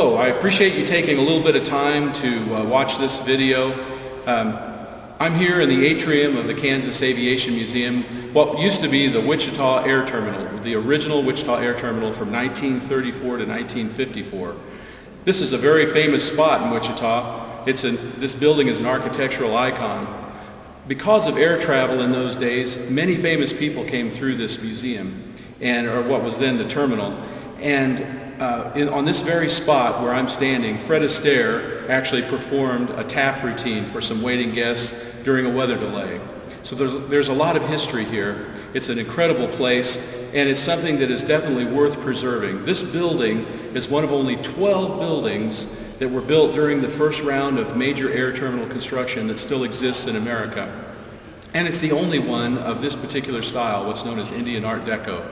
Hello, I appreciate you taking a little bit of time to watch this video. I'm here in the atrium of the Kansas Aviation Museum, what used to be the Wichita Air Terminal, the original Wichita Air Terminal from 1934 to 1954. This is a very famous spot in Wichita. This building is an architectural icon. Because of air travel in those days, many famous people came through this museum, or what was then the terminal. And on this very spot where I'm standing, Fred Astaire actually performed a tap routine for some waiting guests during a weather delay. So there's a lot of history here. It's an incredible place, and it's something that is definitely worth preserving. This building is one of only 12 buildings that were built during the first round of major air terminal construction that still exists in America. And it's the only one of this particular style, what's known as Indian Art Deco.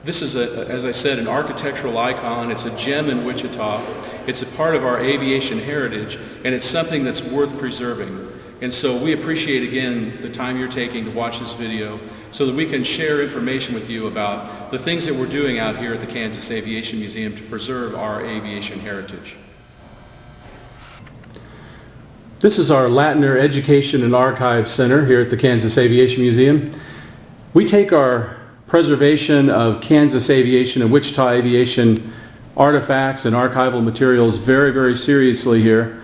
This is, as I said, an architectural icon. It's a gem in Wichita. It's a part of our aviation heritage, and it's something that's worth preserving. And so we appreciate, again, the time you're taking to watch this video so that we can share information with you about the things that we're doing out here at the Kansas Aviation Museum to preserve our aviation heritage. This is our Latner Education and Archives Center here at the Kansas Aviation Museum. We take our preservation of Kansas aviation and Wichita aviation artifacts and archival materials very, very seriously here.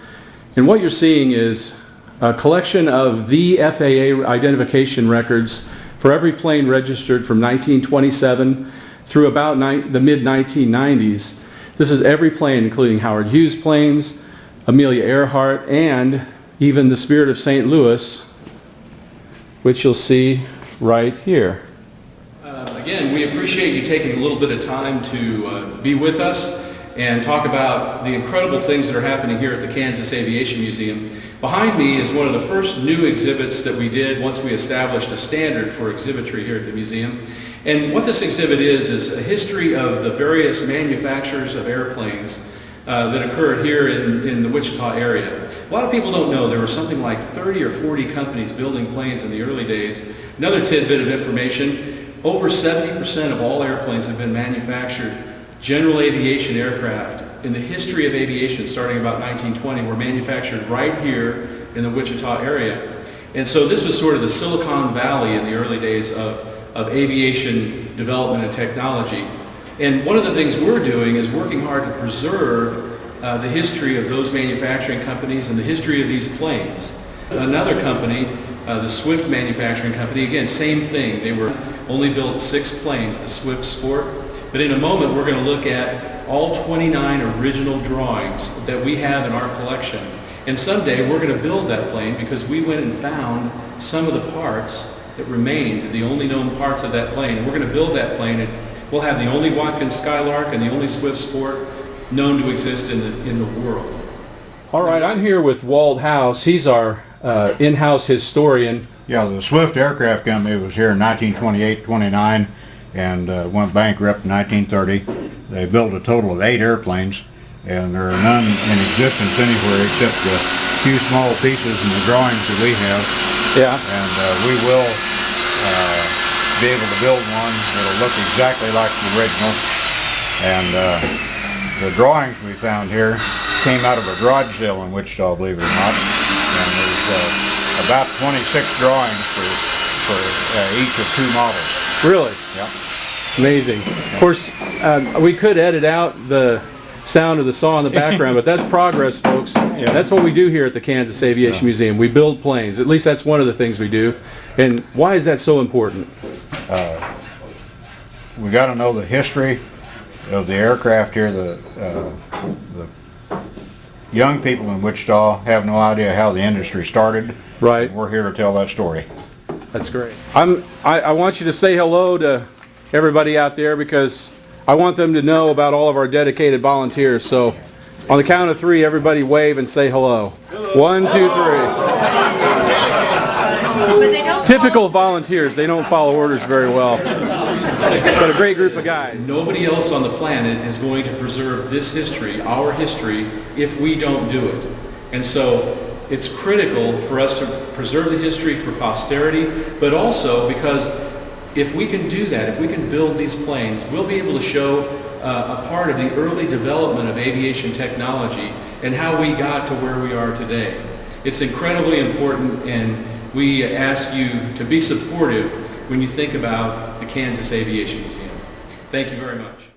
And what you're seeing is a collection of the FAA identification records for every plane registered from 1927 through about the mid-1990s. This is every plane, including Howard Hughes planes, Amelia Earhart, and even the Spirit of St. Louis, which you'll see right here. Again, we appreciate you taking a little bit of time to be with us and talk about the incredible things that are happening here at the Kansas Aviation Museum. Behind me is one of the first new exhibits that we did once we established a standard for exhibitry here at the museum. And what this exhibit is a history of the various manufacturers of airplanes that occurred here in the Wichita area. A lot of people don't know there were something like 30 or 40 companies building planes in the early days. Another tidbit of information: over 70% of all airplanes have been manufactured. General aviation aircraft in the history of aviation, starting about 1920, were manufactured right here in the Wichita area. And so this was sort of the Silicon Valley in the early days of aviation development and technology. And one of the things we're doing is working hard to preserve the history of those manufacturing companies and the history of these planes. Another company, the Swift Manufacturing Company, again, same thing. They were only built 6 planes, the Swift Sport. But in a moment, we're going to look at all 29 original drawings that we have in our collection. And someday, we're going to build that plane because we went and found some of the parts that remained, the only known parts of that plane. And we're going to build that plane, and we'll have the only Watkins Skylark and the only Swift Sport known to exist in the world. All right, I'm here with Walt House. He's our in-house historian. Yeah, the Swift Aircraft Company was here in 1928-29 and went bankrupt in 1930. They built a total of 8 airplanes, and there are none in existence anywhere except a few small pieces in the drawings that we have. Yeah. And we will be able to build one that'll look exactly like the original. And the drawings we found here came out of a garage sale in Wichita, believe it or not. And there's about 26 drawings for each of 2 models. Really? Yeah. Amazing. Of course, we could edit out the sound of the saw in the background, but that's progress, folks. Yeah. That's what we do here at the Kansas Aviation Museum. We build planes. At least that's one of the things we do. And why is that so important? We got to know the history of the aircraft here. The young people in Wichita have no idea how the industry started. Right. We're here to tell that story. That's great. I want you to say hello to everybody out there because I want them to know about all of our dedicated volunteers. So on the count of 3, everybody wave and say hello. Hello. 1, 2, 3. Typical volunteers. They don't follow orders very well. But a great group of guys. Nobody else on the planet is going to preserve this history, our history, if we don't do it. And so it's critical for us to preserve the history for posterity, but also because if we can do that, if we can build these planes, we'll be able to show a part of the early development of aviation technology and how we got to where we are today. It's incredibly important, and we ask you to be supportive when you think about the Kansas Aviation Museum. Thank you very much.